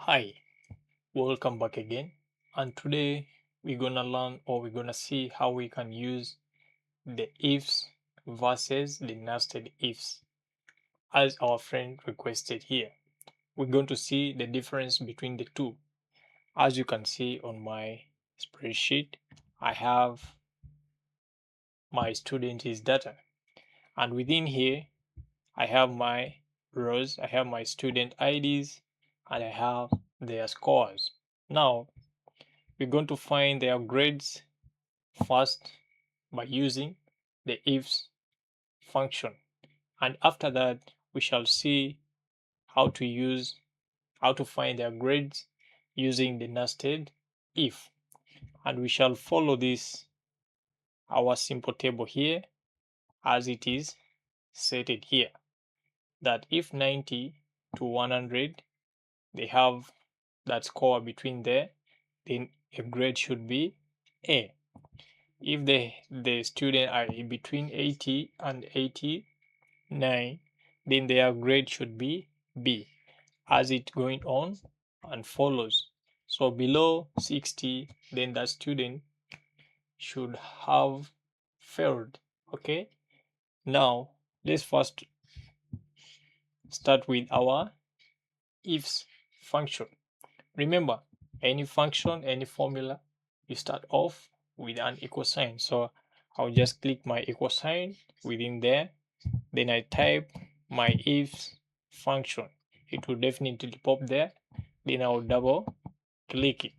Hi, welcome back again. And today we're gonna learn or we're gonna see how we can use the ifs versus the nested ifs as our friend requested here. We're going to see the difference between the two. As you can see on my spreadsheet, I have my student's data, and within here I have my rows, I have my student IDs, and I have their scores. Now we're going to find their grades first by using the ifs function, and after that we shall see how to find their grades using the nested if, and we shall follow this our simple table here as it is stated here, that if 90 to 100 they have that score between there, then a grade should be A. If the student are in between 80 and 89, then their grade should be B, as it going on and follows. So below 60, then the student should have failed. Okay, now let's first start with our ifs function. Remember, any function, any formula, you start off with an equal sign. So I'll just click my equal sign within there, then I type my ifs function. It will definitely pop there. Then I'll double click it.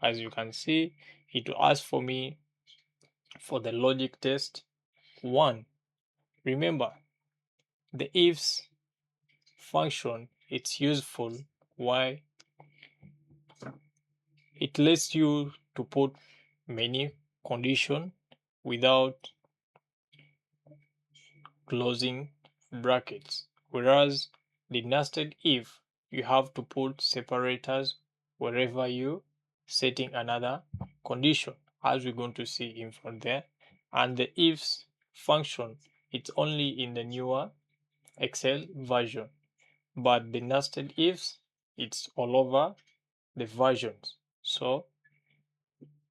As you can see, it will ask for me for the logic test 1. Remember, the ifs function, it's useful. Why? It lets you to put many condition without closing brackets, whereas the nested if, you have to put separators wherever you setting another condition, as we're going to see in front there. And the ifs function, it's only in the newer Excel version, but the nested ifs, it's all over the versions. So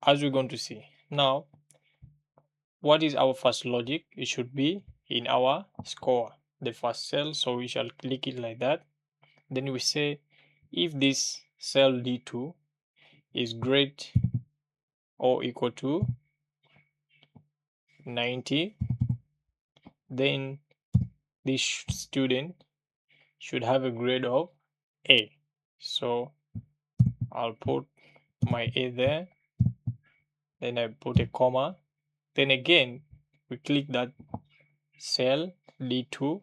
as we're going to see now, what is our first logic? It should be in our score, the first cell. So we shall click it like that. Then we say if this cell D2 is great or equal to 90, then this student should have a grade of A. So I'll put my A there, then I put a comma. Then again, we click that cell D2,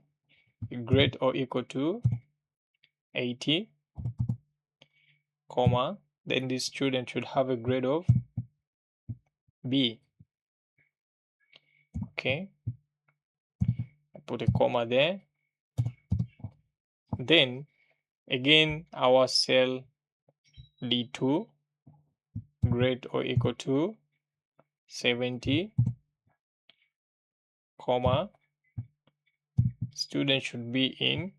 great or equal to 80, comma, then this student should have a grade of B. Okay, I put a comma there. Then again, our cell D2, grade or equal to 70, comma, student should be in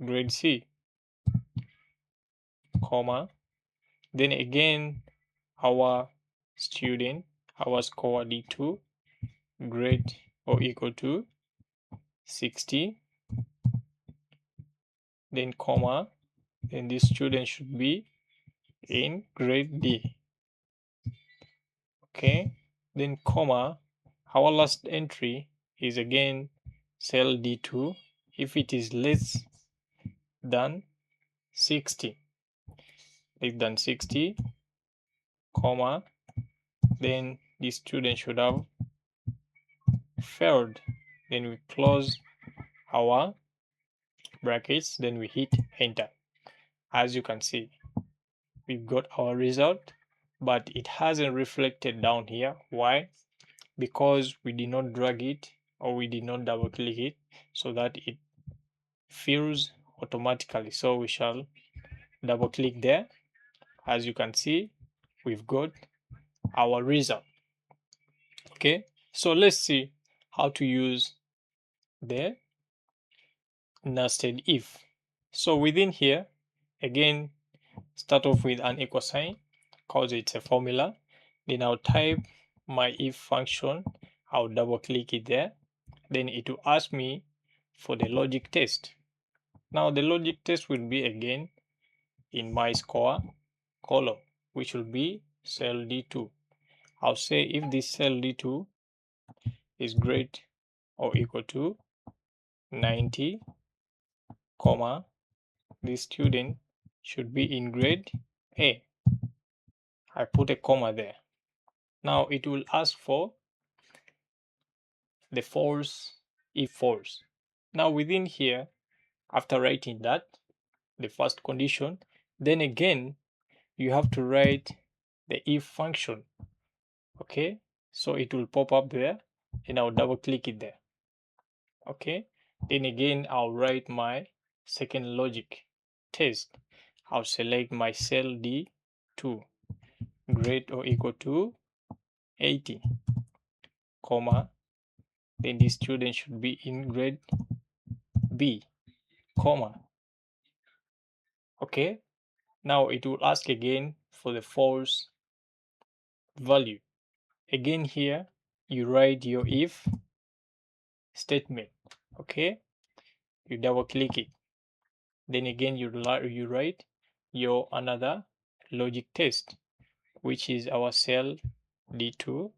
grade C, comma. Then again, our student, our score D2, grade or equal to 60, then comma, then this student should be in grade D. Okay, then comma, our last entry is again cell D2 if it is less than 60, comma, then the student should have failed. Then we close our brackets, then we hit enter. As you can see, we've got our result, but it hasn't reflected down here. Why? Because we did not drag it or we did not double click it so that it fills automatically. So we shall double click there. As you can see, we've got our result. Okay, so let's see how to use the nested if. So within here, again, start off with an equal sign because it's a formula. Then I'll type my if function. I'll double click it there. Then it will ask me for the logic test. Now the logic test will be again in my score column, which will be cell D2. I'll say if this cell D2 is greater or equal to 90, comma, the student should be in grade A. I put a comma there. Now it will ask for the false if false. Now within here, after writing that, the first condition, then again you have to write the if function. Okay, so it will pop up there and I'll double click it there. Okay, then again I'll write my second logic test. I'll select my cell D2 greater or equal to 80, comma, then the student should be in grade B, comma. Okay, now it will ask again for the false value. Again here you write your if statement. Okay, you double click it, then again you write your another logic test, which is our cell D2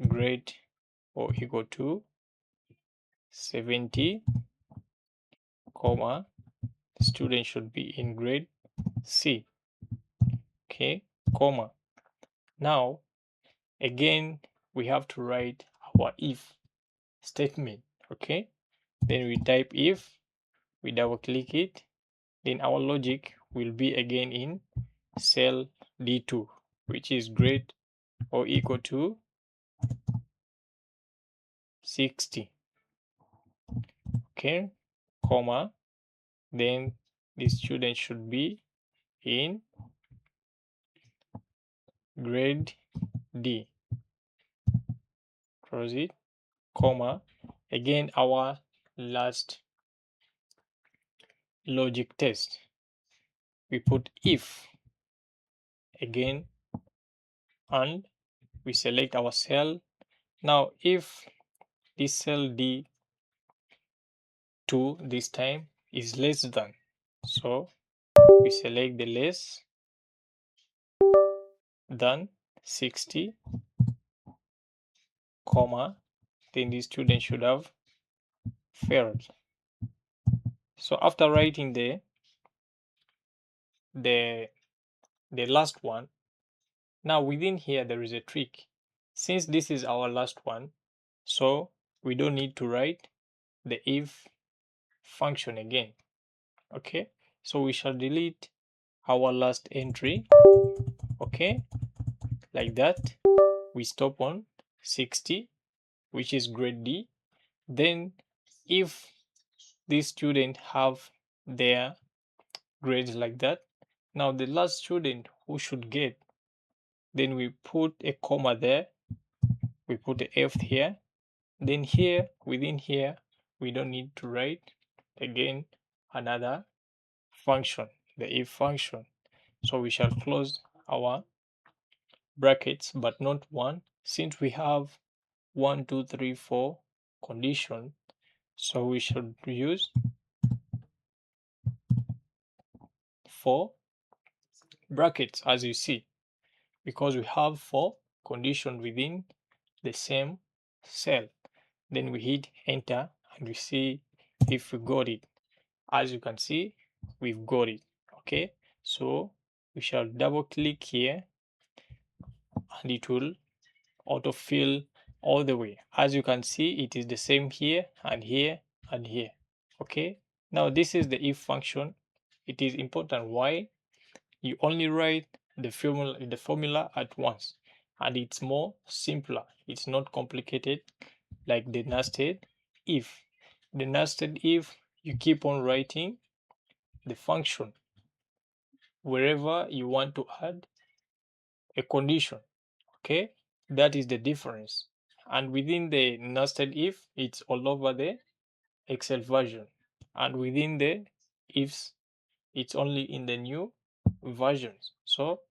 grade or equal to 70, comma, student should be in grade C. Okay, comma. Now again we have to write our if statement. Okay, then we type if, we double click it, then our logic will be again in cell D2, which is greater or equal to 60. Okay, comma, then the student should be in grade D. Close it, comma. Again, our last logic test. We put if again and we select our cell. Now, if this cell D2 this time is less than, so we select the less than 60, comma, then the student should have failed. So after writing the the last one, now within here there is a trick. Since this is our last one, so we don't need to write the if function again. Okay, so we shall delete our last entry. Okay, like that. We stop on 60, which is grade D. Then if this student have their grades like that, now the last student who should get, then we put a comma there, we put a F here, then here within here we don't need to write again another function, the if function. So we shall close our brackets, but not one, since we have 1 2 3 4 condition, so we should use 4 brackets, as you see, because we have 4 condition within the same cell. Then we hit enter and we see if we got it. As you can see, we've got it. Okay, so we shall double click here and it will autofill all the way. As you can see, it is the same here and here and here. Okay, now this is the if function. It is important why you only write the formula at once, and it's more simpler, it's not complicated like the nested if. The nested if, you keep on writing the function wherever you want to add a condition. Okay, that is the difference. And within the nested if, it's all over the Excel version, and within the ifs, it's only in the new versions. So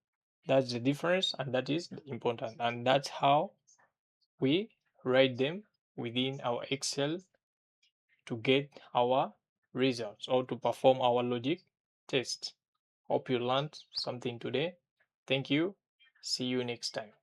that's the difference, and that is important, and that's how we write them within our Excel to get our results or to perform our logic test. Hope you learned something today. Thank you. See you next time.